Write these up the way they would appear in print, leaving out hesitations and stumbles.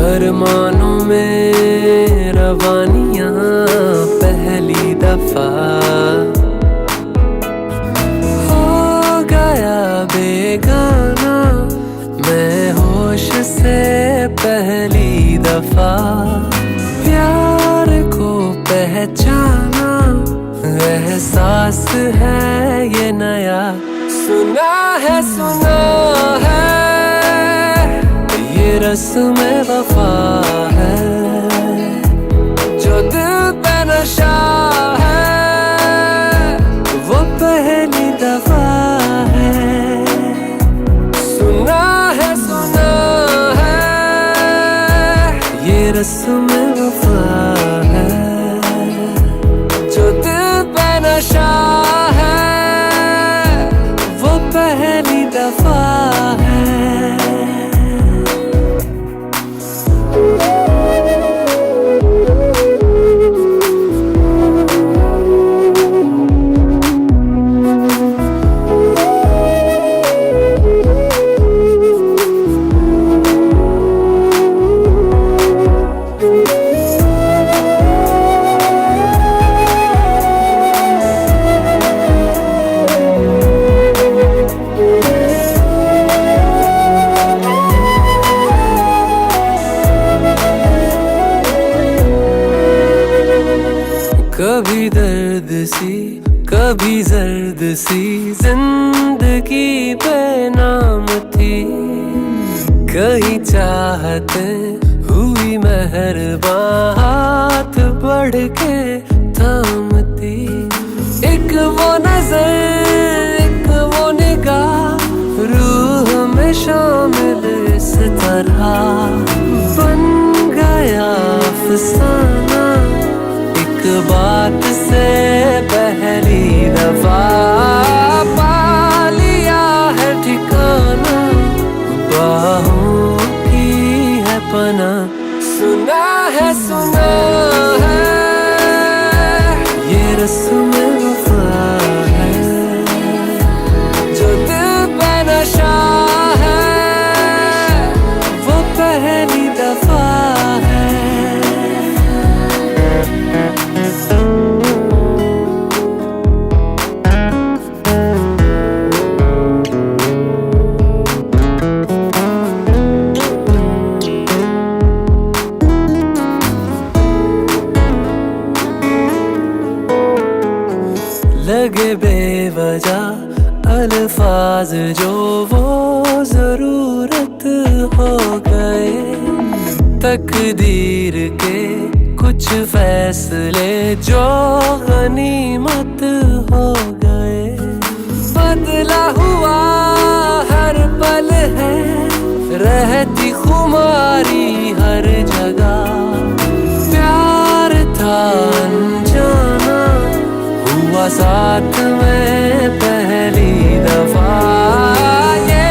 अरमानों में रवानियां पहली दफा हो गया बेगाना मैं होश से पहली दफा प्यार को पहचाना एहसास है ये नया सुना है ये रस्म वफा है जो दिल पे नशा है वो पहली दफा है सुना है ये रस्म वफा है जो दिल पे नशा है वो पहली दफा है कभी दर्द सी कभी जर्द सी जिंदगी बेनाम थी कहीं चाहते हुई मेहरबान हाथ बढ़ के थामती एक वो नजर एक वो निगाह रूह में शामिल इस तरह बन गया अफसाना बात से पहली दफा पा लिया है ठिकाना बाहों की है पना सुना है ये रस्म वफा है जो दिल पे नशा है वो पहली दफा है लगे बेवजह अल्फाज जो वो जरूरत हो गए तकदीर के कुछ फैसले जो गनीमत हो गए बदला हुआ हर पल है रहती खुमारी हर जगह प्यार था अनजाना हुआ साथ में पहली दफा ये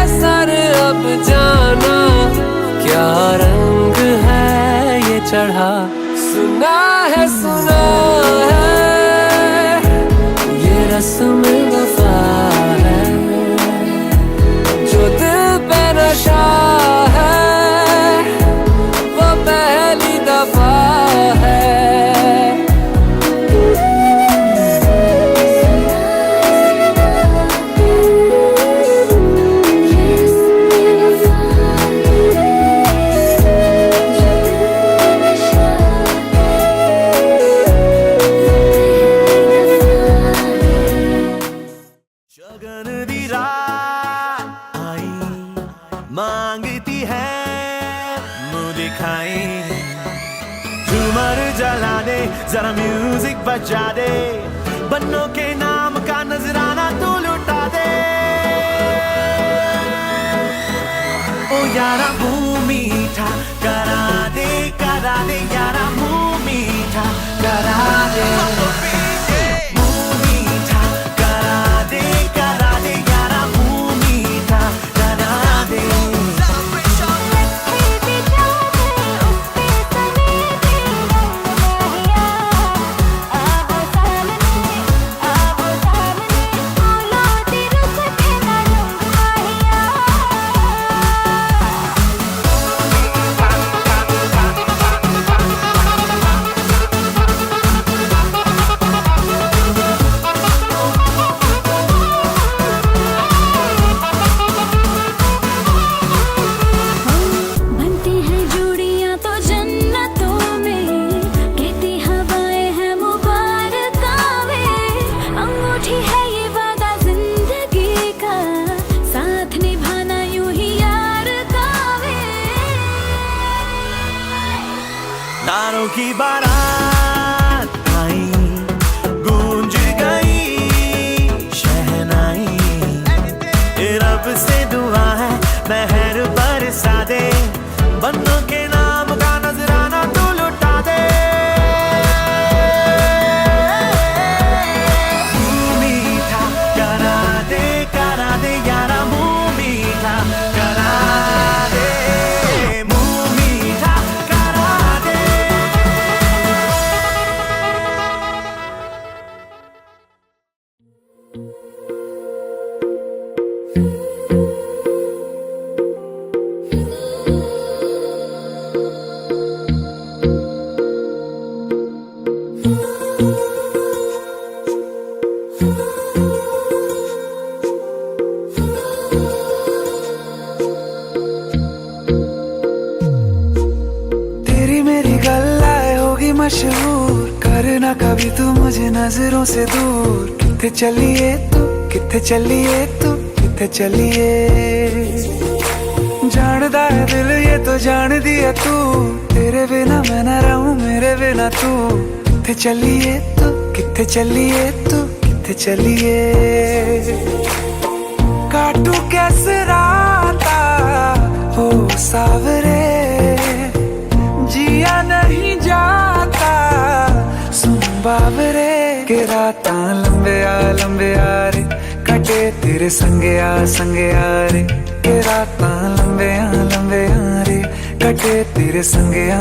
असर अब जाना क्या रंग है ये चढ़ा सुना है ये रस्म वफा है जो दिल पे नशा है वो पहली दफा है शगन दी रात आई मांगती है मुँह दिखाई झूमर जला दे जरा म्यूजिक बजा दे बन्नों के नाम का नजराना तू लुटा दे ओ यारा मुँह मीठा करा दे यारा मुँह मीठा करा दे तारों की बारात आई, गूंज गई शहनाई। रब से दुआ है मेहर बरसा दे, बंदों के नाम का नजराना तू लुटा दे। मुंह मीठा करा दे यारा, मुंह मीठा करा दे, मुंह मीठा करा दे। तेरी मेरी गल्लाए होगी मशहूर, करना कभी तू मुझे नजरों से दूर। किथे चलिए तू, किथे चलिए तू, किथे चलिए। जानदा है दिल ये तो जान दिया तू, तेरे बिना मैं ना रहूं मेरे बिना तू। किथे चलिए तू, किथे चलिए तू, किथे चलिए। काटू कैसे राता हो सावरे, जिया नहीं जाता सुन बाबरे। के रातां लंबे आ रे, कटे तेरे संगे आ रे। के रातां लंबे आ रे, कटे तेरे संगे आ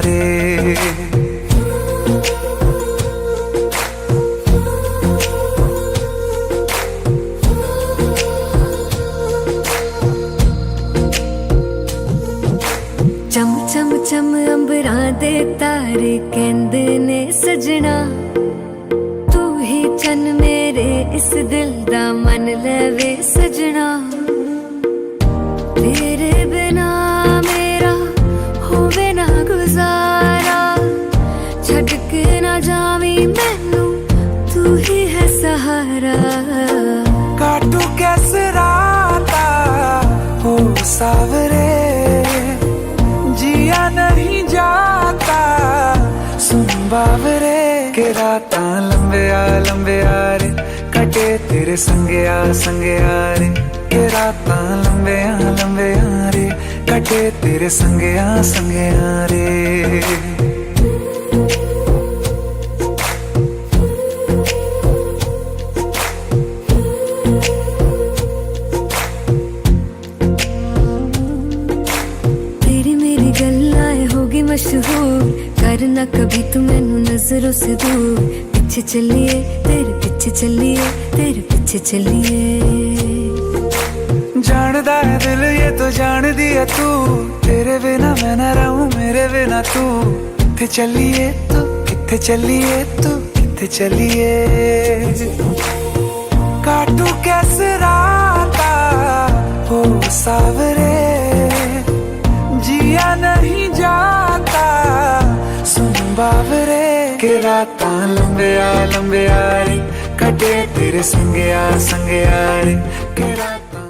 रे। चम चम चम अंबरां दे तारे कहंदे ने सजना, तू ही चन मेरे इस दिल दा मन लवे सजना। तेरे बिना मेरा होवे ना गुजारा, छड़ के ना जावी मैनू तू ही है सहारा। काटू कैसे राता हो सावरे, जिया नहीं जाता सुन बाबरे। के रातां लंबे आ रे, कटे तेरे संगे आ रे। के रातां लंबे आ रे, कटे तेरे संगे आ रे। मशहूर करना कभी तू मैनू नजरों से दूर। पीछे चलिए तेरे पीछे चलिए, तेरे पीछे चलिए। जानदा है दिल ये तो जान दिया तू, तेरे बिना मैं ना रहूं मेरे बिना तू। किथे चलिए तू, किथे चलिए तू, किथे चलिए। काटू कैसे राता हो सावरे, जिया नहीं जाता सुन बाबरे। के रातां लंबे आ रे, कटे तेरे संगे आ रे। के रातां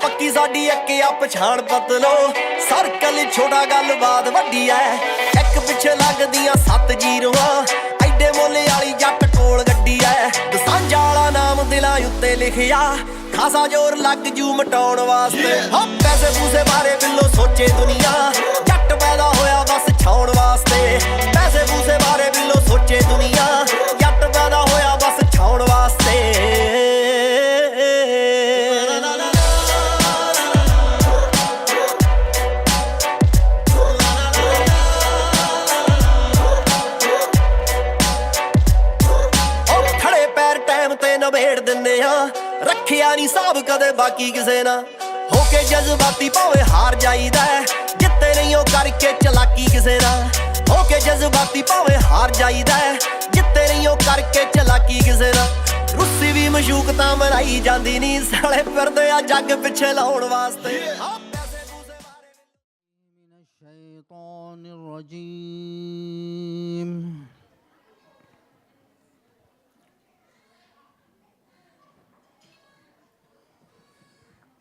पक्की साडी एक आ पछाण पतलो, सर्कल छोटा गलबात वड्डी ऐ। एक पिछे लगदियां 7 जीरोआं, एडे मोले वाली जट कोल गड्डी ऐ। दसांझा वाला नाम दिलां उत्ते लिखिया, खासा जोर लग जू मटाउण वास्ते। पैसे पूसे बारे बिल्लो सोचे दुनिया, जट पैदा होया बस छाउण वास्ते। पैसे पूसे बारे बिल्लो सोचे दुनिया, जट पैदा होया बस छाउण वास्ते। ਨਵੇੜ ਦਿੰਦੇ ਆ, ਰੱਖਿਆ ਨਹੀਂ ਸਾਬ ਕਦੇ ਬਾਕੀ ਕਿਸੇ ਨਾਲ। ਹੋ ਕੇ ਜਜ਼ਬਾਤੀ ਭਾਵੇਂ ਹਾਰ ਜਾਈਦਾ, ਜਿੱਤੇ ਨਹੀਂ ਉਹ ਕਰਕੇ ਚਲਾਕੀ ਕਿਸੇ ਨਾਲ। ਹੋ ਕੇ ਜਜ਼ਬਾਤੀ ਭਾਵੇਂ ਹਾਰ ਜਾਈਦਾ, ਜਿੱਤੇ ਨਹੀਂ ਉਹ ਕਰਕੇ ਚਲਾਕੀ ਕਿਸੇ ਨਾਲ। ਰੁੱਸੀ ਵੀ ਮਸ਼ੂਕ ਤਾਂ ਮਨਾਈ ਜਾਂਦੀ ਨਹੀਂ, ਸਾਲੇ ਫਿਰਦੇ ਆ ਜੱਗ ਪਿੱਛੇ ਲਾਉਣ ਵਾਸਤੇ।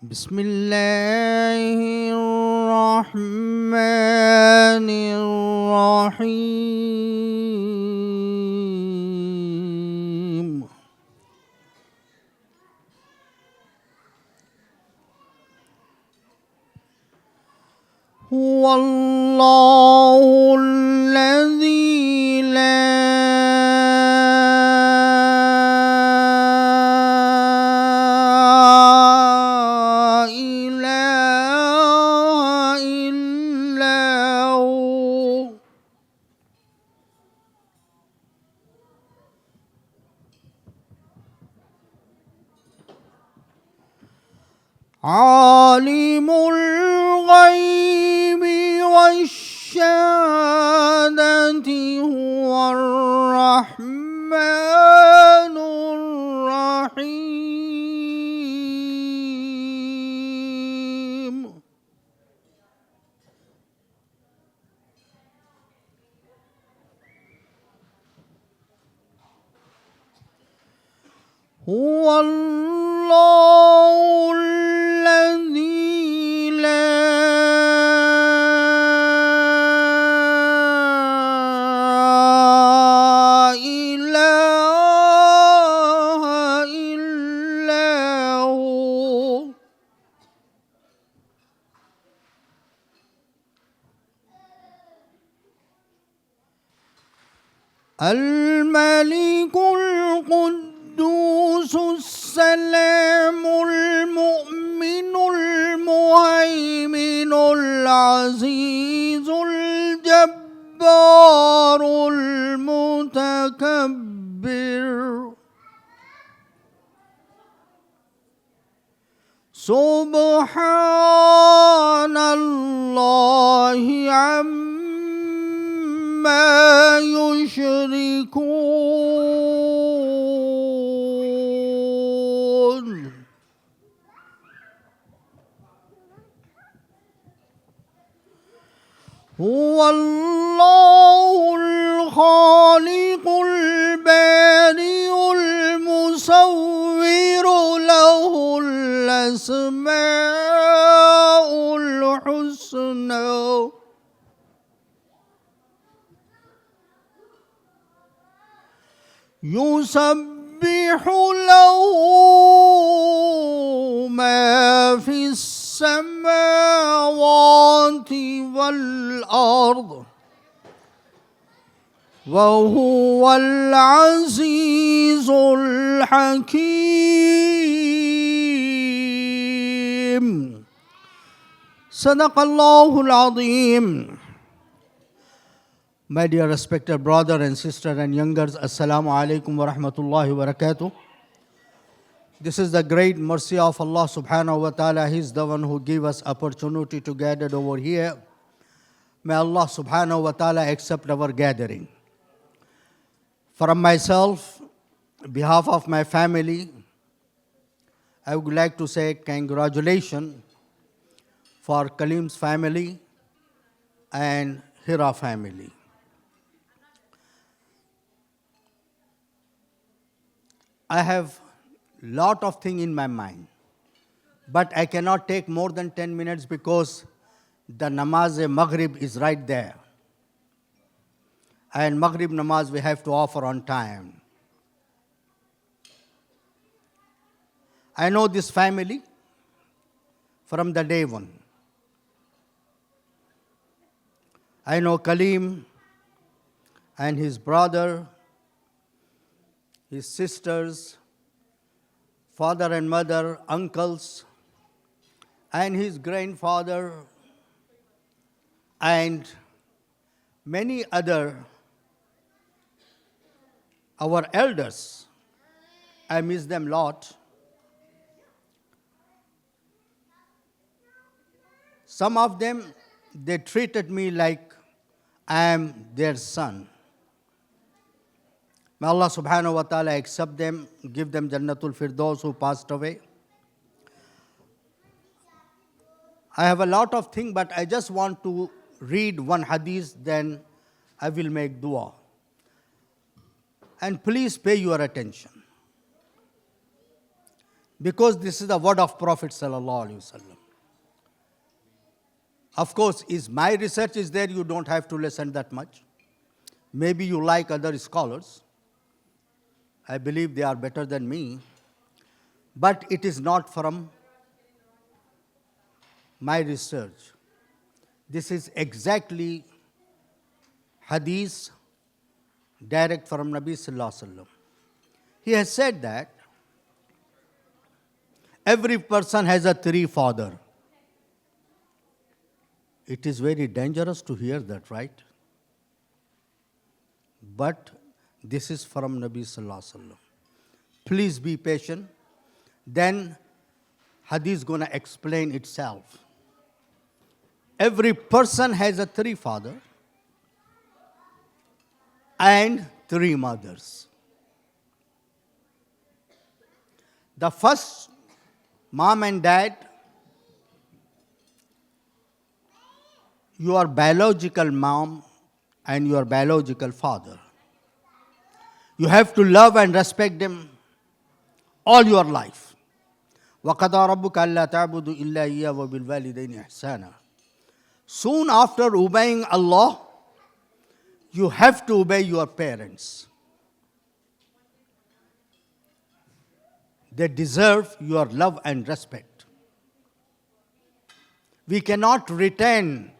بسم الله الرحمن الرحيم هو الله الذي لا إله إلا هو عالم الغيب والشهادة هو الرحمن الرحيم هو الله الذي لا إله إلا هو الملك القدوس السلام المؤمن المهيمن العزيز الجبار المتكبر سبحان الله عما يشركون هو الله الخالق البارئ المصور له الأسماء الحسنى يسبح له ما في السماوات والأرض وهو العزيز الحكيم صدق الله العظيم. My dear respected brother and sister and youngers, Assalamu alaikum wa rahmatullahi wa barakatuh. This is the great mercy of Allah subhanahu wa ta'ala. He is the one who gave us opportunity to gather over here. May Allah subhanahu wa ta'ala accept our gathering. From myself, on behalf of my family, I would like to say congratulations for Kalim's family and Hira family. I have lot of things in my mind, but I cannot take more than 10 minutes because the namaz-e-maghrib is right there. And maghrib namaz we have to offer on time. I know this family from the day one. I know Kalim and his brother, his sisters, father and mother, uncles, and his grandfather, and many other, our elders. I miss them a lot. Some of them, they treated me like I am their son. May Allah subhanahu wa ta'ala accept them, give them Jannatul Firdaus who passed away. I have a lot of things, but I just want to read one hadith, then I will make dua. And please pay your attention. because this is the word of Prophet sallallahu alaihi wasallam. Of course, is my research is there, you don't have to listen that much. Maybe you like other scholars. I believe they are better than me. But it is not from my research. This is exactly hadith direct from Nabi sallallahu alaihi wasallam. He has said that every person has a three father. It is very dangerous to hear that, right? But this is from Nabi sallallahu alaihi wasallam. Please be patient. Then hadith is going to explain itself. Every person has a three father and three mothers. The first, mom and dad, your biological mom and your biological father. You have to love and respect them all your life. وَقَضَى رَبُّكَ أَلَّا تَعْبُدُوا إِلَّا إِيَّاهُ وَبِالْوَالِدَيْنِ إِحْسَانًا. Soon after obeying Allah, you have to obey your parents. They deserve your love and respect. We cannot retain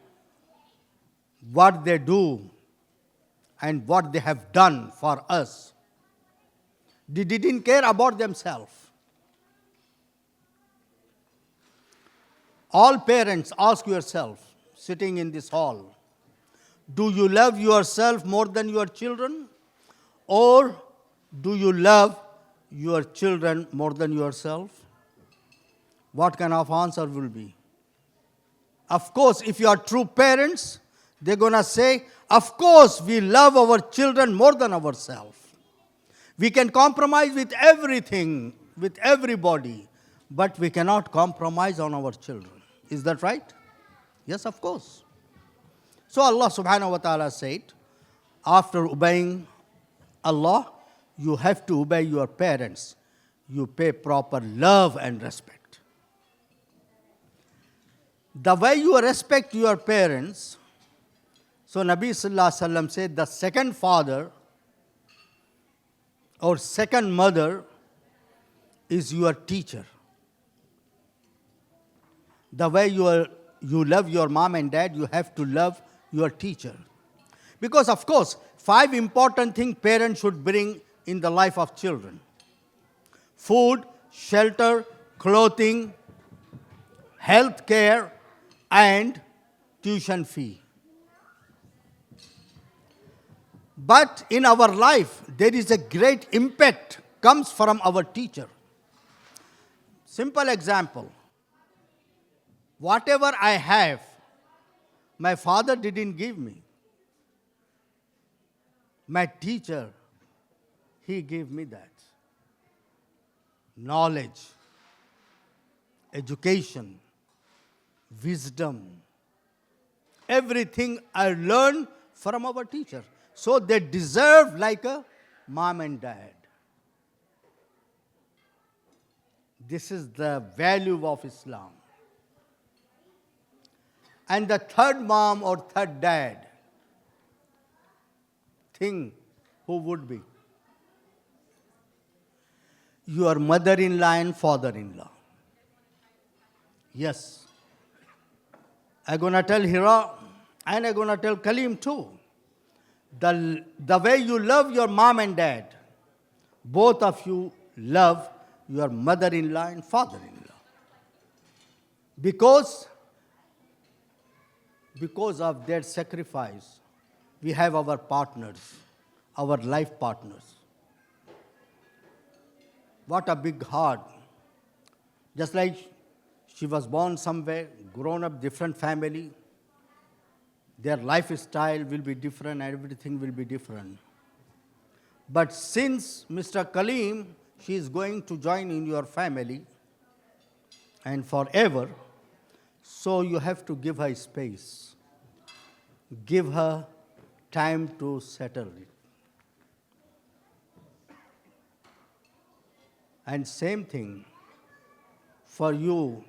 what they do and what they have done for us. They didn't care about themselves. All parents, ask yourself, sitting in this hall, do you love yourself more than your children? Or do you love your children more than yourself? What kind of answer will be? Of course, if you are true parents, they're going to say, of course, we love our children more than ourselves. We can compromise with everything, with everybody, but we cannot compromise on our children. Is that right? Yes, of course. So Allah subhanahu wa ta'ala said, after obeying Allah, you have to obey your parents. You pay proper love and respect. The way you respect your parents, so Nabi sallallahu alaihi wasallam said, the second father or second mother is your teacher. The way you love your mom and dad, you have to love your teacher. Because of course, 5 important things parents should bring in the life of children: food, shelter, clothing, health care, and tuition fee. But in our life, there is a great impact comes from our teacher. Simple example. Whatever I have, my father didn't give me. My teacher, he gave me that. Knowledge, education, wisdom, everything I learned from our teacher. So they deserve like a mom and dad. This is the value of Islam. And the third mom or third dad, think who would be? Your mother-in-law and father-in-law. Yes. I'm going to tell Hira and I'm going to tell Kaleem too. The way you love your mom and dad, both of you love your mother-in-law and father-in-law. Because of their sacrifice, we have our partners, our life partners. What a big heart. Just like she was born somewhere, grown up different family, their lifestyle will be different, everything will be different. But since Mr. Kaleem, she is going to join in your family and forever, so you have to give her space. Give her time to settle it. And same thing, for you,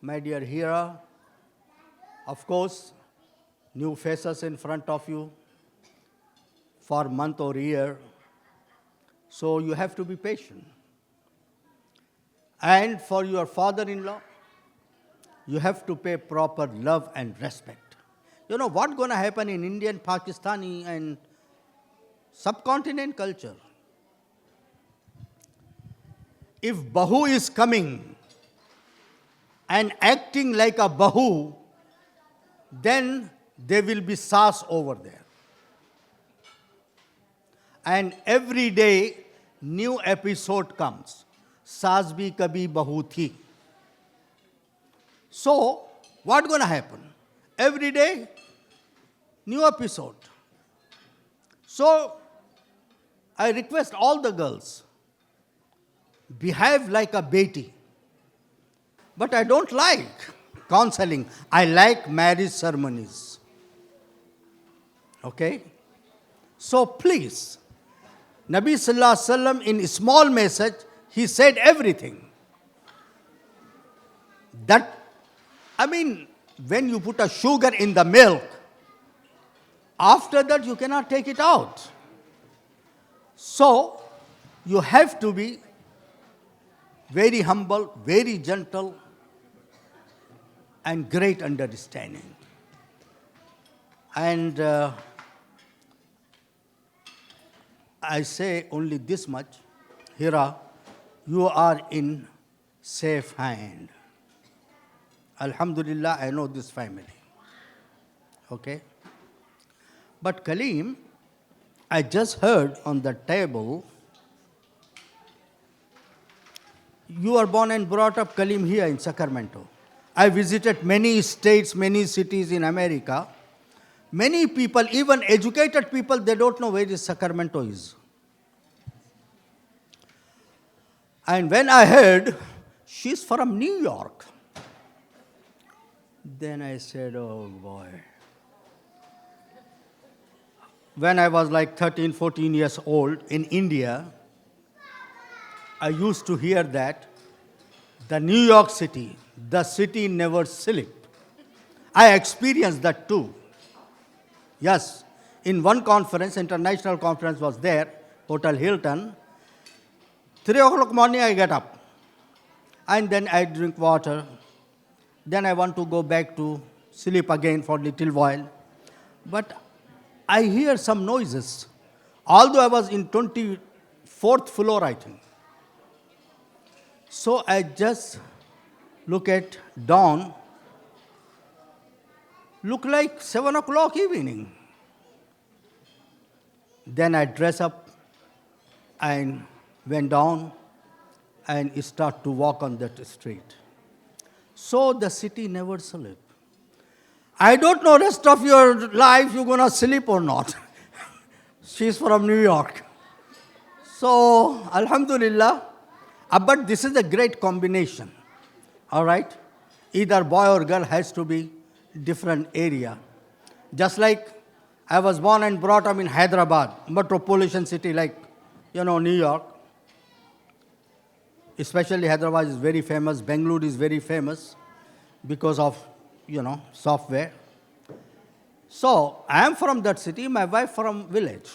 my dear Hira. Of course, new faces in front of you for month or year, so you have to be patient. And for your father-in-law, you have to pay proper love and respect. You know what's going to happen in Indian, Pakistani and subcontinent culture? If Bahu is coming and acting like a Bahu, then there will be Saas over there. And every day, new episode comes. Saas bhi kabhi Bahu thi. So, what's going to happen? Every day, new episode. So, I request all the girls, behave like a beti. But I don't like counseling. I like marriage ceremonies. Okay? So please, Nabi Sallallahu Alaihi Wasallam in a small message, he said everything. That, when you put a sugar in the milk, after that you cannot take it out. So, you have to be very humble, very gentle, and great understanding. And I say only this much, Hira, you are in safe hand. Alhamdulillah, I know this family. Okay? But Kaleem, I just heard on the table, you are born and brought up, Kaleem, here in Sacramento. I visited many states, many cities in America. Many people, even educated people, they don't know where this Sacramento is. And when I heard she's from New York, then I said, oh boy. When I was like 13, 14 years old in India, I used to hear that the New York City, the city never sleeps. I experienced that too. Yes, in one conference, international conference was there, Hotel Hilton. 3 o'clock morning I get up. And then I drink water. Then I want to go back to sleep again for a little while. But I hear some noises. Although I was in 24th floor, I think. So I just look at dawn. Look like 7 o'clock evening. Then I dress up and went down and start to walk on that street. So the city never sleeps. I don't know rest of your life you're going to sleep or not. She's from New York. So, Alhamdulillah. But this is a great combination. All right? Either boy or girl has to be different area. Just like I was born and brought up in Hyderabad, metropolitan city like, New York. Especially Hyderabad is very famous. Bangalore is very famous because of, software. So, I am from that city, my wife from village.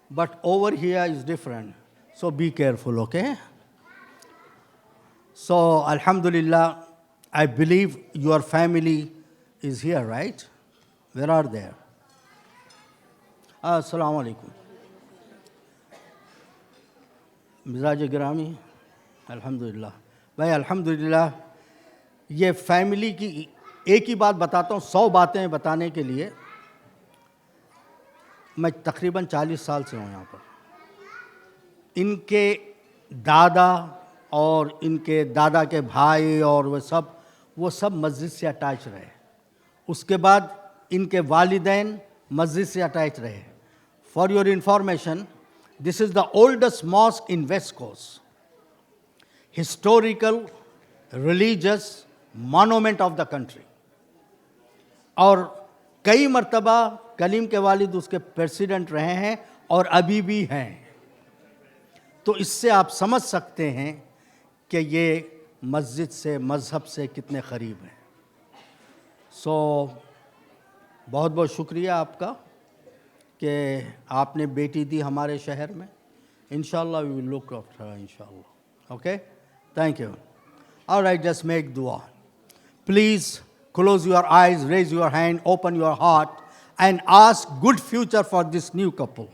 But over here is different. So, be careful, okay? So, Alhamdulillah, I believe your family is here, right? Where are they? Assalamu alaikum. मिजाज गिरामी अल्हम्दुलिल्लाह भाई अल्हम्दुलिल्लाह ये family की एक ही बात बताता हूँ 100 बातें बताने के लिए मैं तकरीबन 40 साल से हूँ यहाँ पर इनके दादा और इनके दादा के भाई और वो सब मस्जिद से अटैच रहे उसके बाद इनके वालिदैन मस्जिद से अटैच रहे for your information This is the oldest mosque in West Coast. Historical, religious monument of the country. और कई मर्तबा कलीम के वालिद उसके प्रेसिडेंट रहे हैं और अभी भी हैं. तो इससे आप समझ सकते हैं कि ये मस्जिद से, मज़हब से कितने क़रीब हैं। सो बहुत बहुत शुक्रिया आपका कि आपने बेटी दी हमारे शहर में। इंशाअल्लाह we will look after her इंशाअल्लाह। Okay, thank you. Alright, just make दुआ। Please close your eyes, raise your hand, open your heart and ask good future for this new couple.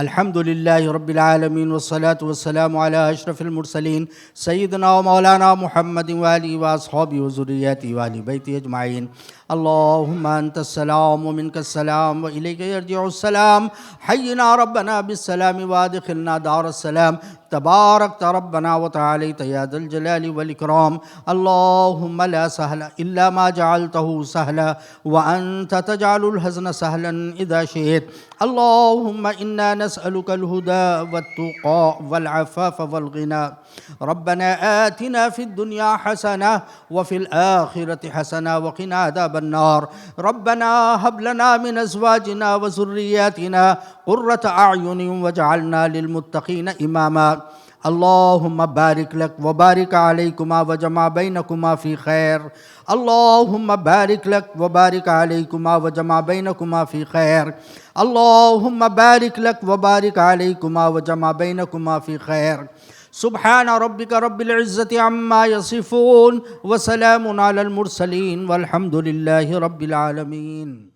Alhamdulillahi Rabbil Alameen wa salatu wa salamu ala ashrafil mursaleen Sayyidina wa Maulana Muhammadin wa alihi wa ashabihi wa zurriyatihi wa ahli baiti ajma'in. Allahumma anta salam wa minka salam wa ilayka yarji'u salam. Hayyina Rabbana bis salami wa adkhilna dar salam. تبارك ربنا وتعاليت يا ذا الجلال والإكرام. اللهم لا سهل إلا ما جعلته سهلا وأنت تجعل الحزن سهلا إذا شئت. اللهم إنا نسألك الهدى والتقى والعفاف والغنى. ربنا آتنا في الدنيا حسنة وفي الآخرة حسنة وقنا عذاب النار. ربنا هب لنا من أزواجنا وذرياتنا قرة أعين واجعلنا للمتقين إماما. اللهم بارك لك وبارك عليكما وجمع بينكما في خير. اللهم بارك لك وبارك عليكما وجمع بينكما في خير. اللهم بارك لك وبارك عليكما وجمع بينكما في خير. سبحان ربك رب العزة عما يصفون وسلام على المرسلين والحمد لله رب العالمين.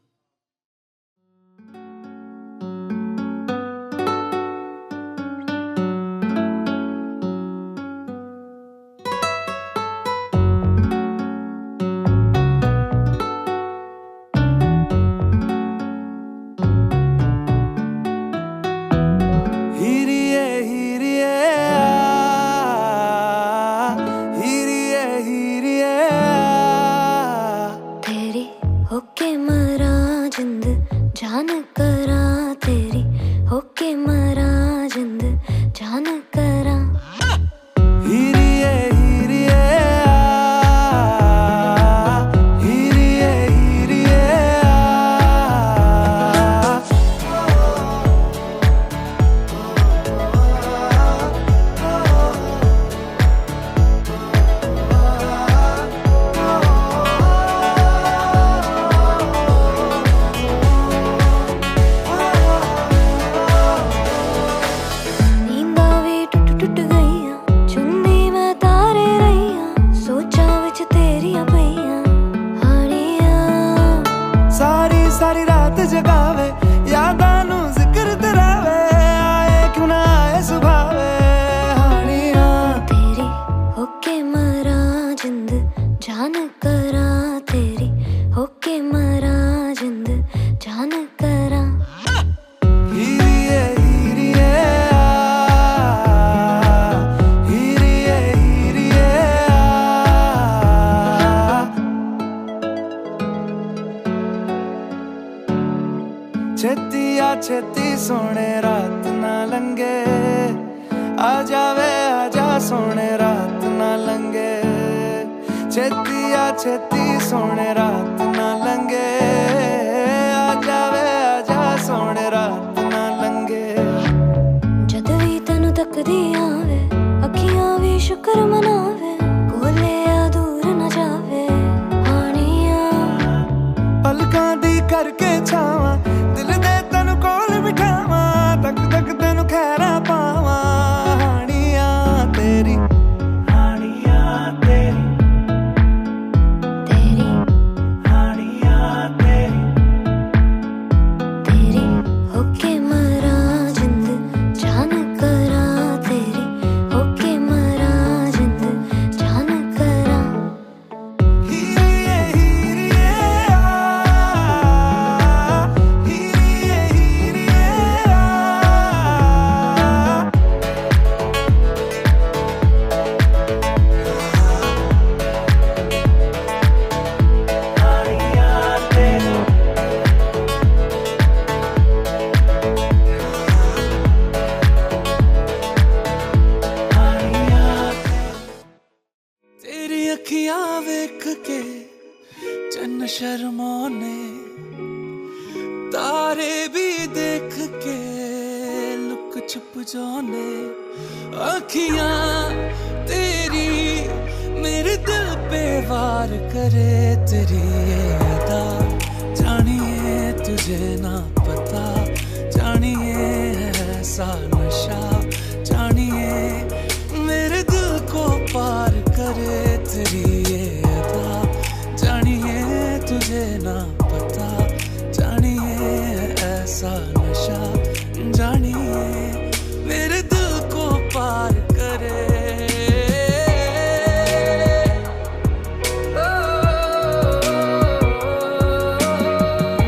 छेती सोने रात ना लंगे, आ जावे आजा सोने रात ना लंगे। छेती सोने रात ना लंगे, आ जावे आजा सोने रात ना लंगे। जद भी तैनू तकदी आवे, अखियां भी शुक्र मनावे, कोले आ दूर न जावे हानिया। पलकां दी करके छावां, दिल दे तैनू कोल बिठावां, तक तक तैनू खैरा पावां। हानिया तेरी, हानिया तेरी, तेरी हानिया तेरी, तेरी होके मरा जिंद जान करा, तेरी होके मरा जिंद जान करा। हीरिए हीरिए हीरिए हीरिए हानिया तेरी, तेरी अखियां वेख के चन्न शर्माने, तारे भी देख के लुक छुप जाने अखियां तेरी मेरे दिल पे वार करे तेरी ये अदा जानिए तुझे ना पता जानिए ऐसा नशा जानिए मेरे दिल को पार करे तेरी ये अदा जानिए तुझे ना पता जानिए ऐसा नशा जानिए मेरे दिल को पार करे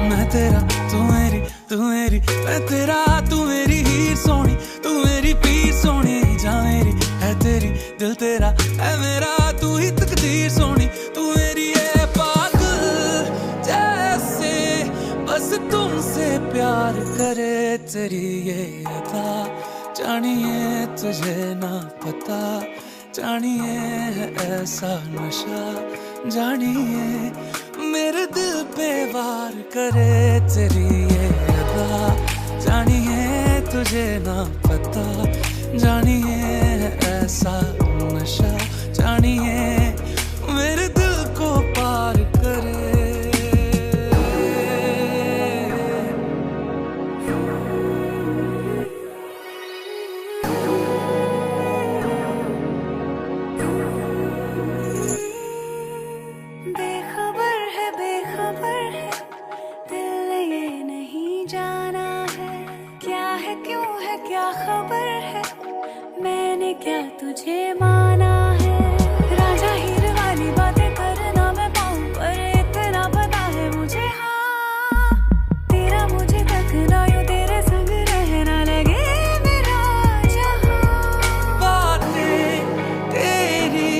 मैं तेरा तू मेरी मैं तेरा तू मेरी हीर सोनी तू मेरी पीर सोनी जा मेरी है तेरी दिल तेरा है मेरा तू ही तकदीर सोनी तू मेरी है पागल जैसे बस तुमसे प्यार करे तेरी ये अदा जानिए तुझे ना पता जानिए ऐसा नशा जानिए मेरे दिल पे वार करे तेरी ये अदा जानिए तुझे ना पता जानिए ऐसा नशा जानिए मेरे दिल को पार करे बेखबर है दिल ये नहीं जाना है क्यों है क्या खबर है मैंने क्या तुझे माना है राजा हीर वाली बातें करना मैं पाऊं पर इतना पता है मुझे हाँ तेरा मुझे तकना यूं तेरे संग रहना लगे मेरा जहां बातें तेरी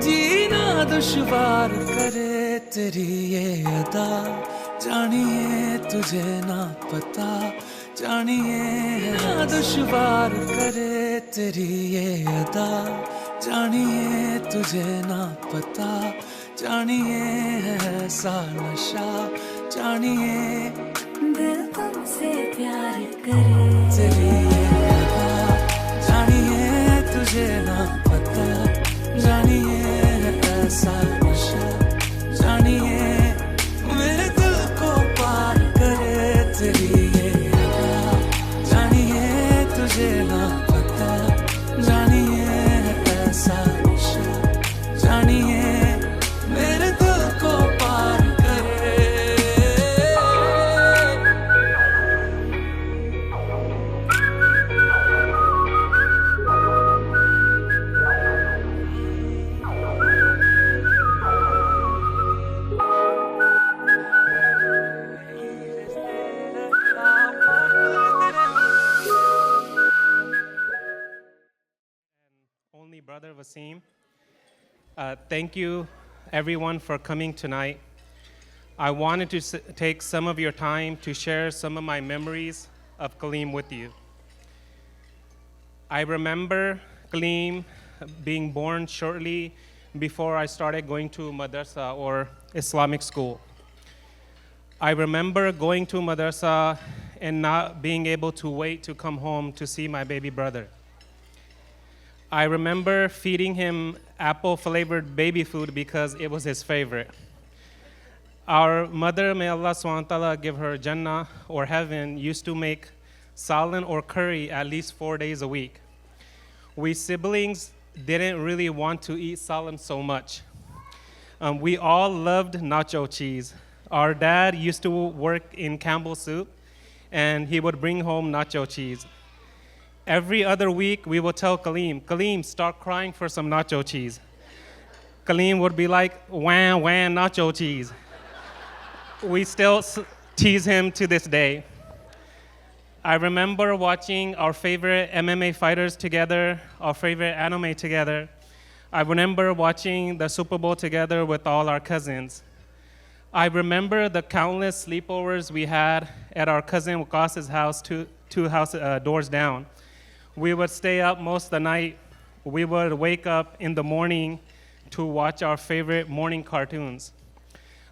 जीना दुश्वार करे तेरी ये अदा जानिए तुझे ना पता जानिए दुश्वार करे तेरी ये अदा जानिए तुझे ना पता जानिए ऐसा नशा जानिए दिल तुमसे प्यार करे तेरी ये अदा जानिए तुझे ना पता जानिए ऐसा नशा जानिए मेरे दिल को पार करे तेरी ये अदा जानिए तुझे ना पता जानिए ऐसा नशा जानिए मेरे दिल को पार करे Only brother Wasim. Thank you everyone for coming tonight. I wanted to take some of your time to share some of my memories of Kaleem with you. I remember Kaleem being born shortly before I started going to madrasa or Islamic school. I remember going to madrasa and not being able to wait to come home to see my baby brother. I remember feeding him apple-flavored baby food because it was his favorite. Our mother, may Allah subhanahu wa ta'ala give her Jannah or heaven, used to make salan or curry at least 4 days a week. We siblings didn't really want to eat salan so much. We all loved nacho cheese. Our dad used to work in Campbell Soup, and he would bring home nacho cheese. Every other week, we would tell Kaleem, start crying for some nacho cheese. Kaleem would be like, wah, wah, nacho cheese. We still tease him to this day. I remember watching our favorite MMA fighters together, our favorite anime together. I remember watching the Super Bowl together with all our cousins. I remember the countless sleepovers we had at our cousin Waqas's house, two house doors down. We would stay up most of the night. We would wake up in the morning to watch our favorite morning cartoons.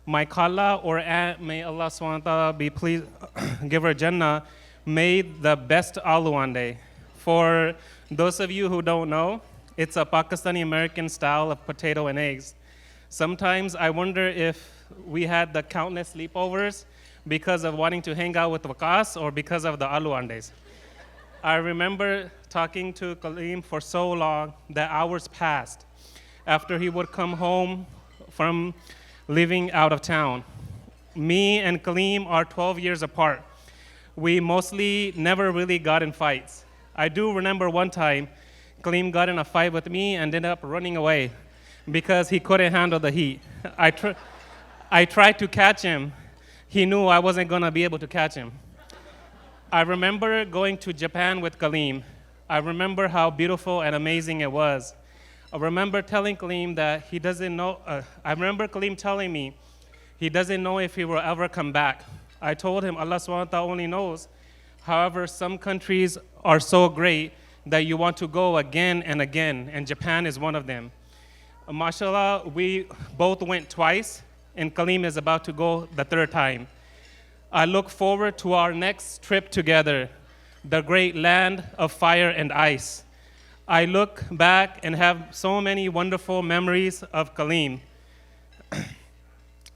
My khala or aunt, may Allah subhanahu wa ta'ala be pleased, give her Jannah, made the best aloo one day. For those of you who don't know, it's a Pakistani American style of potato and eggs. Sometimes I wonder if we had the countless sleepovers because of wanting to hang out with Waqas or because of the aloo andes. I remember talking to Kaleem for so long that hours passed after he would come home from living out of town. Me and Kaleem are 12 years apart. We mostly never really got in fights. I do remember one time Kaleem got in a fight with me and ended up running away because he couldn't handle the heat. I tried to catch him. He knew I wasn't going to be able to catch him. I remember going to Japan with Kaleem. I remember how beautiful and amazing it was. I remember telling Kaleem that he doesn't know, I remember Kaleem telling me he doesn't know if he will ever come back. I told him Allah subhanahu wa ta'ala only knows. However, some countries are so great that you want to go again and again, and Japan is one of them. Mashallah, we both went twice, and Kaleem is about to go the third time. I look forward to our next trip together, the great land of fire and ice. I look back and have so many wonderful memories of Kaleem.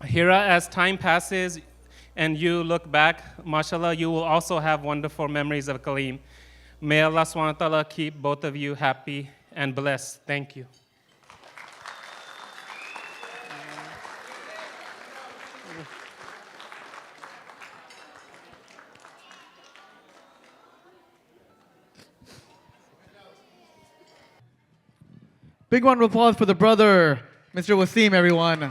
Hira, as time passes and you look back, mashallah, you will also have wonderful memories of Kaleem. May Allah subhanahu wa ta'ala keep both of you happy and blessed. Thank you. Big round of applause for the brother, Mr. Wasim, everyone.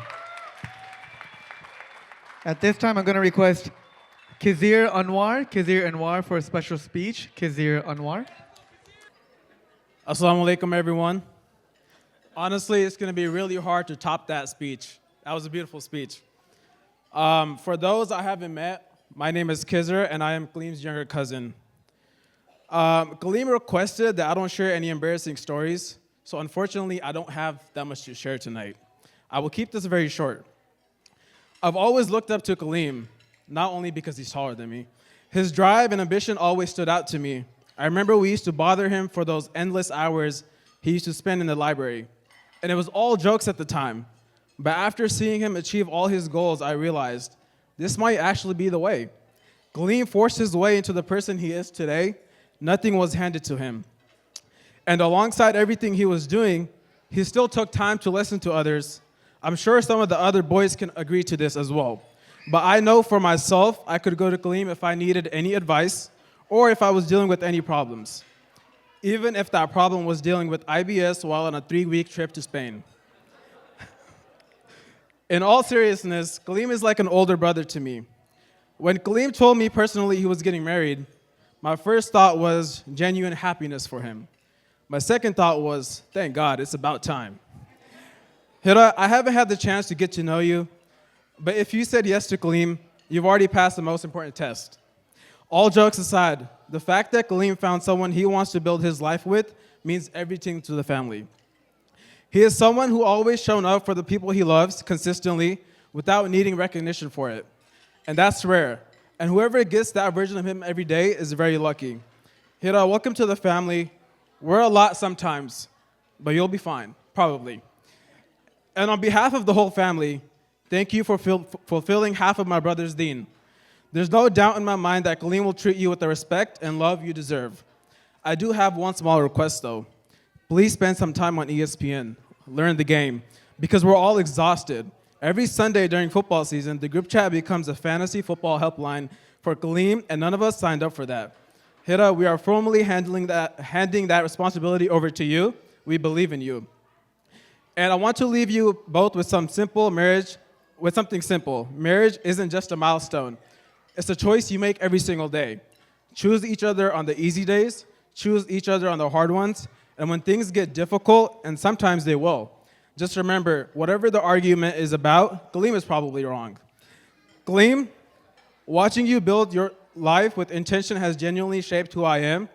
At this time, I'm going to request Kizir Anwar for a special speech. Kizir Anwar. Assalamu alaikum, everyone. Honestly, it's going to be really hard to top that speech. That was a beautiful speech. For those I haven't met, my name is Kizir, and I am Kaleem's younger cousin. Kaleem requested that I don't share any embarrassing stories, so unfortunately, I don't have that much to share tonight. I will keep this very short. I've always looked up to Kaleem, not only because he's taller than me. His drive and ambition always stood out to me. I remember we used to bother him for those endless hours he used to spend in the library. And it was all jokes at the time. But after seeing him achieve all his goals, I realized this might actually be the way. Kaleem forced his way into the person he is today. Nothing was handed to him. And alongside everything he was doing, he still took time to listen to others. I'm sure some of the other boys can agree to this as well. But I know for myself, I could go to Kaleem if I needed any advice or if I was dealing with any problems, even if that problem was dealing with IBS while on a 3-week trip to Spain. In all seriousness, Kaleem is like an older brother to me. When Kaleem told me personally he was getting married, my first thought was genuine happiness for him. My second thought was, thank God, it's about time. Hira, I haven't had the chance to get to know you, but if you said yes to Kaleem, you've already passed the most important test. All jokes aside, the fact that Kaleem found someone he wants to build his life with means everything to the family. He is someone who always shown up for the people he loves consistently without needing recognition for it. And that's rare. And whoever gets that version of him every day is very lucky. Hira, welcome to the family. We're a lot sometimes, but you'll be fine, probably. And on behalf of the whole family, thank you for fulfilling half of my brother's deen. There's no doubt in my mind that Kaleem will treat you with the respect and love you deserve. I do have one small request, though. Please spend some time on ESPN. Learn the game, because we're all exhausted. Every Sunday during football season, the group chat becomes a fantasy football helpline for Kaleem, and none of us signed up for that. Hira, we are formally handing that responsibility over to you. We believe in you. And I want to leave you both with something simple. Marriage isn't just a milestone. It's a choice you make every single day. Choose each other on the easy days, choose each other on the hard ones, and when things get difficult, and sometimes they will, just remember, whatever the argument is about, Kaleem is probably wrong. Kaleem, watching you build your life with intention has genuinely shaped who I am.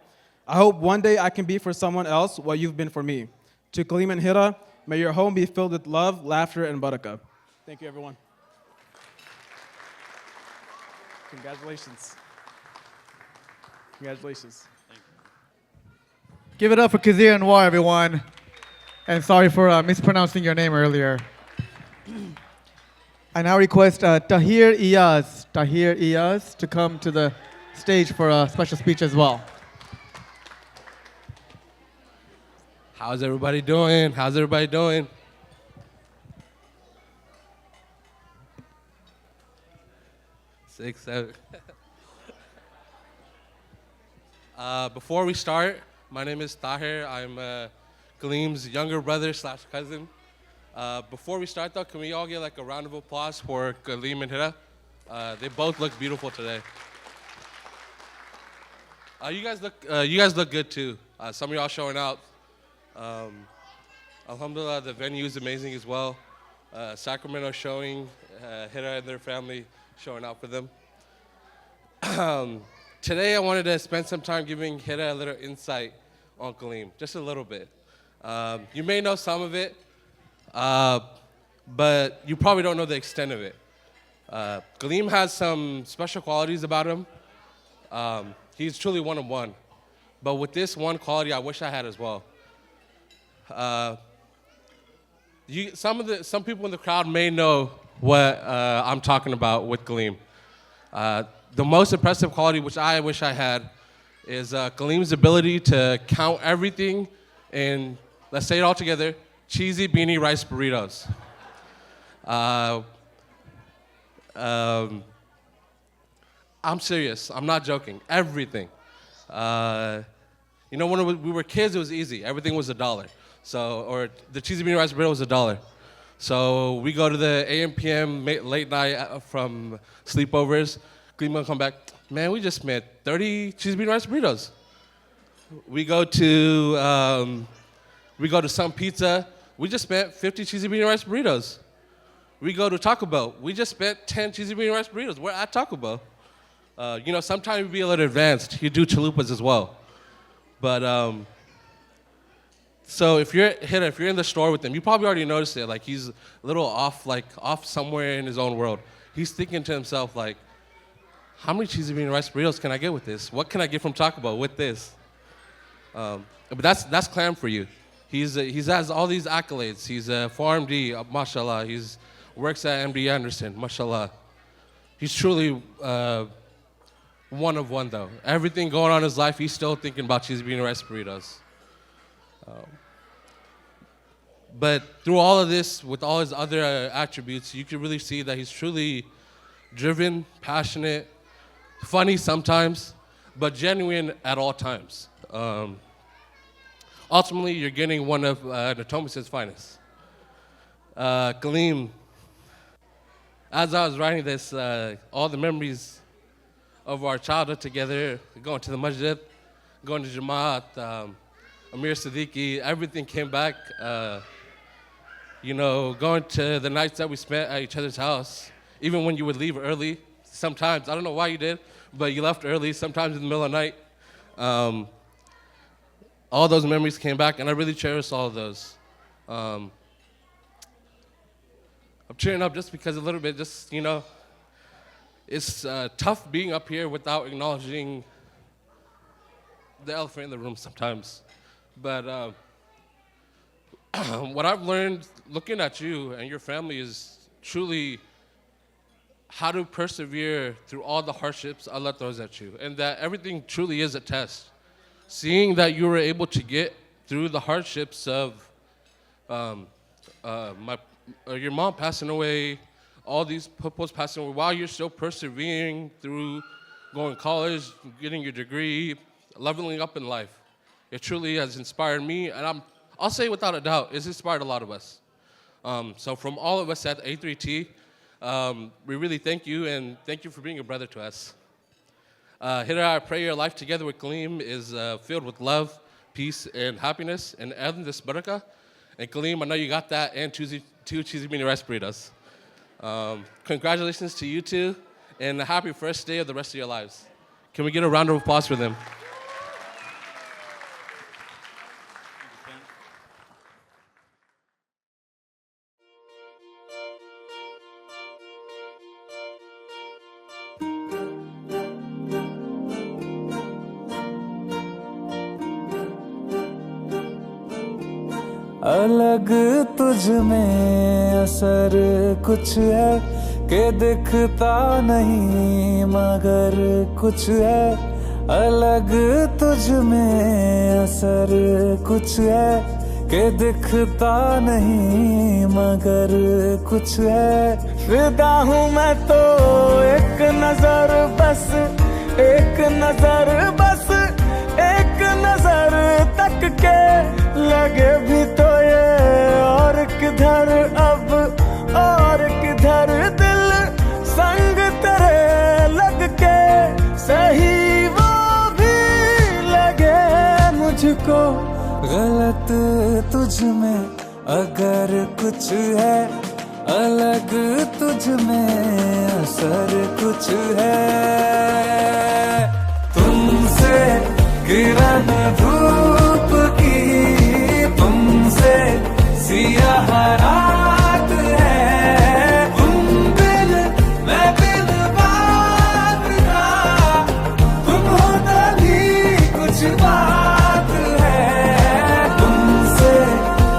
I hope one day I can be for someone else what you've been for me. To Kaleem and Hira, may your home be filled with love, laughter, and barakah. Thank you, everyone. Congratulations. Congratulations. Give it up for Kizir Anwar, everyone. And sorry for mispronouncing your name earlier. I now request Tahir Iyaz to come to the stage for a special speech as well. How's everybody doing? How's everybody doing? Six, seven. Before we start, my name is Tahir. I'm Kaleem's younger brother / cousin. Before we start though, can we all get like a round of applause for Kaleem and Hira? They both look beautiful today. You guys look good too. Some of y'all showing out. Alhamdulillah, the venue is amazing as well. Sacramento showing, Hira and their family showing out for them. Today I wanted to spend some time giving Hira a little insight on Kaleem, just a little bit. You may know some of it, but you probably don't know the extent of it. Kaleem has some special qualities about him. He's truly one of one. But with this one quality, I wish I had as well. Some people in the crowd may know what I'm talking about with Kaleem. The most impressive quality, which I wish I had, is Kaleem's ability to count everything in, let's say it all together, cheesy beanie rice burritos. I'm serious. I'm not joking. Everything. When we were kids, it was easy. Everything was $1. Or the cheesy beanie rice burrito was $1. So we go to the AM PM late night from sleepovers. Kaleem will come back. Man, we just spent 30 cheesy beanie rice burritos. We go to some pizza. We just spent 50 cheesy beanie rice burritos. We go to Taco Bell. We just spent 10 cheesy beanie rice burritos. We're at Taco Bell. Sometimes we be a little advanced. You do chalupas as well. But so if you're in the store with him, you probably already noticed it. Like he's a little off somewhere in his own world. He's thinking to himself like, how many cheesy beanie rice burritos can I get with this? What can I get from Taco Bell with this? But that's Clam for you. He has all these accolades. He's a 4MD, mashallah. He's works at MD Anderson, mashallah. He's truly one of one though. Everything going on in his life, he's still thinking about cheesy beanie rice burritos. But through all of this, with all his other attributes, you can really see that he's truly driven, passionate, funny sometimes, but genuine at all times. Ultimately, you're getting one of Natomis's finest. Kaleem, as I was writing this, all the memories of our childhood together, going to the masjid, going to Jamaat, Amir Siddiqui, everything came back. Going to the nights that we spent at each other's house, even when you would leave early, sometimes, I don't know why you did, but you left early, sometimes in the middle of the night. All those memories came back, and I really cherish all of those. I'm cheering up just because a little bit, it's tough being up here without acknowledging the elephant in the room sometimes. But what I've learned looking at you and your family is truly how to persevere through all the hardships Allah throws at you, and that everything truly is a test. Seeing that you were able to get through the hardships of your mom passing away, all these people's passing away, while you're still persevering through going to college, getting your degree, leveling up in life. It truly has inspired me, and I'll say without a doubt, it's inspired a lot of us. So from all of us at A3T, we really thank you, and thank you for being a brother to us. Hira, I pray your life together with Kaleem is filled with love, peace, and happiness, and add this barakah. And Kaleem, I know you got that, and two cheesy beanie rice burritos. Congratulations to you two, and a happy first day of the rest of your lives. Can we get a round of applause for them? अलग तुझ में असर कुछ है कि दिखता नहीं मगर कुछ है। अलग तुझ में असर कुछ है कि दिखता नहीं मगर कुछ है। फिदा हूँ मैं तो एक नजर बस, एक नजर बस, एक नजर तक के लगे भी तो ये और किधर अब और किधर दिल संग तेरे लग के सही वो भी लगे मुझको। गलत तुझ में अगर कुछ है, अलग तुझ में असर कुछ है। तुमसे किरण धूप की, तुमसे सियाह रात है। तुम बिन मैं बिन बात का, तुम हो तभी कुछ बात है। तुमसे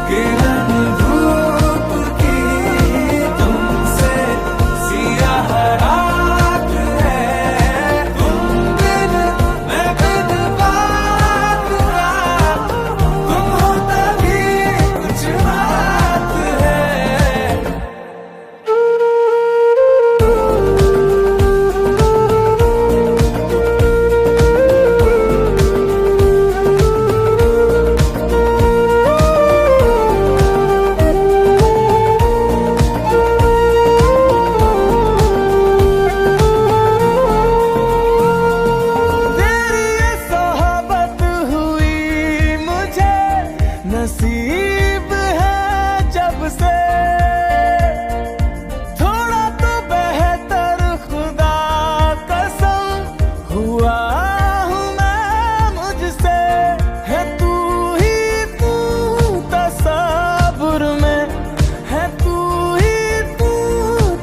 किरण धूप की, तुमसे सियाह रात है। तुम बिन मैं बिन बात का, तुम हो तभी कुछ बात है। तेरी ये सोहबत हुई मुझे नसीब है जब से। थोड़ा तो बेहतर खुदा कसम हुआ हूँ मैं मुझसे। है तू ही तू तसव्वुर में, है तू ही तू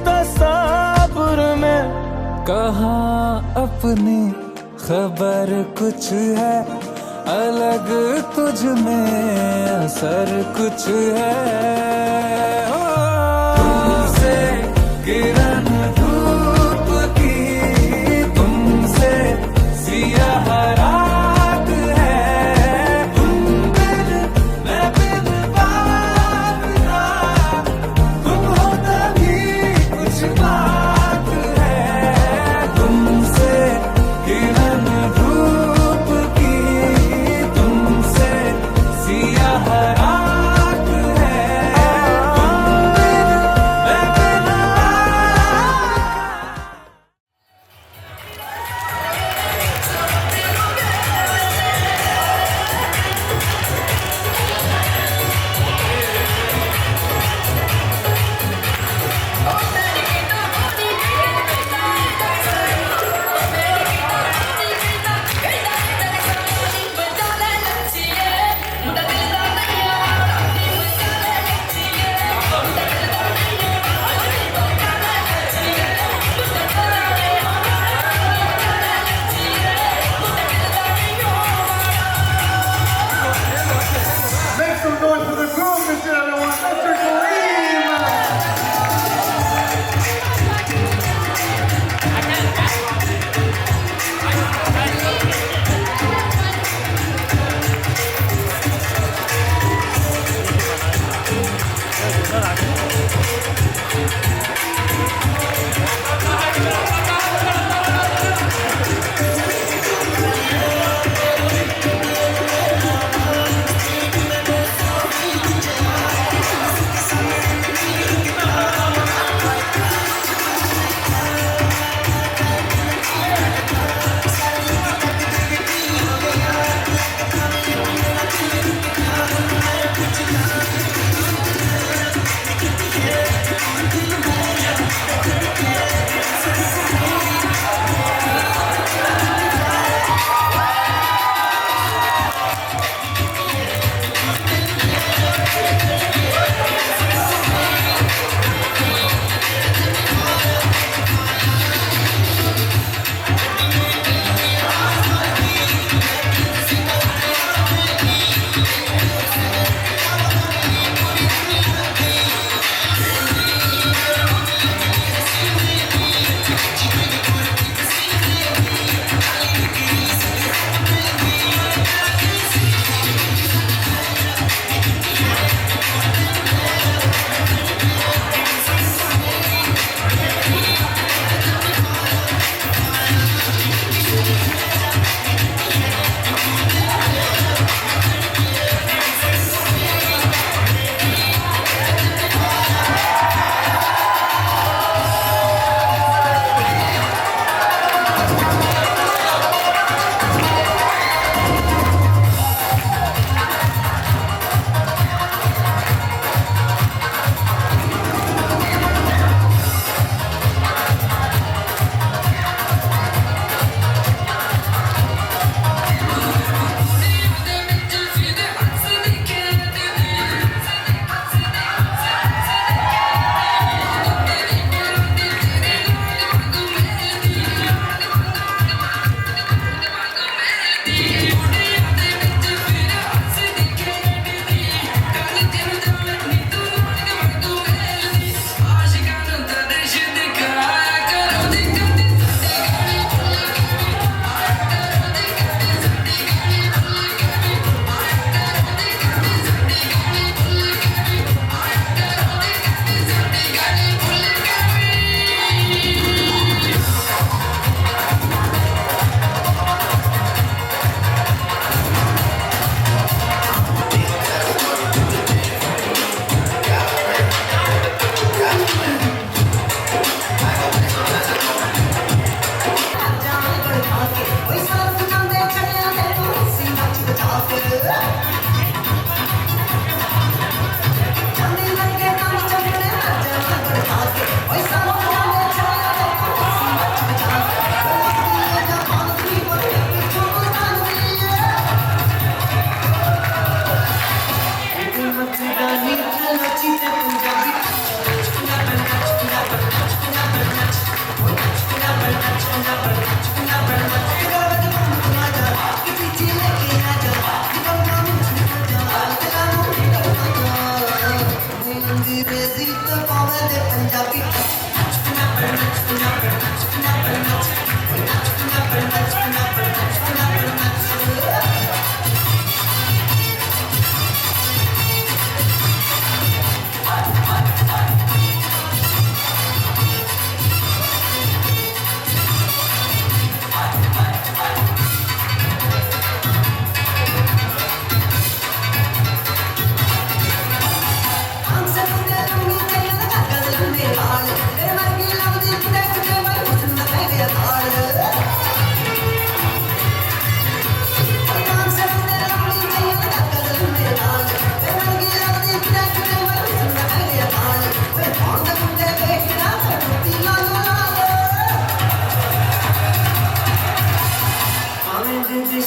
तसव्वुर में। कहाँ अपनी खबर कुछ है, अलग तुझ में असर कुछ है। तुमसे किरण धूप की, तुमसे सियाह रात है। तुम बिन मैं बिन बात का, तुम हो तभी कुछ बात है। तुमसे किरण धूप की, तुमसे सियाह रात है। तुम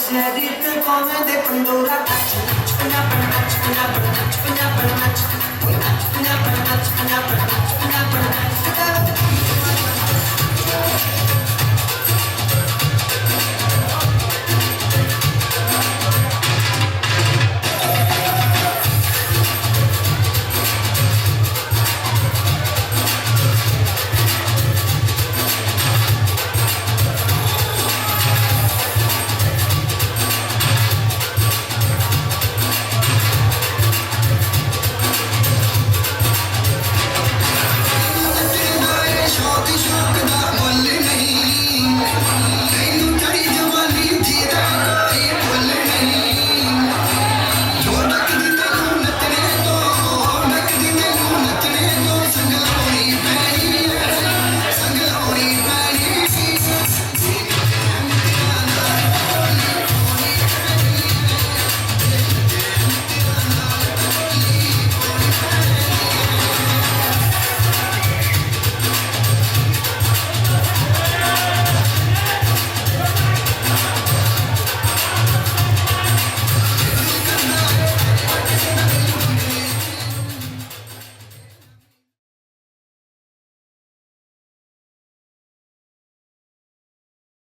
शरीर पावे दे पंडोरा नच नच पंजाब नच पंजाब नच पंजाब नच पंजाब नच पंजाब नच पंजाब नच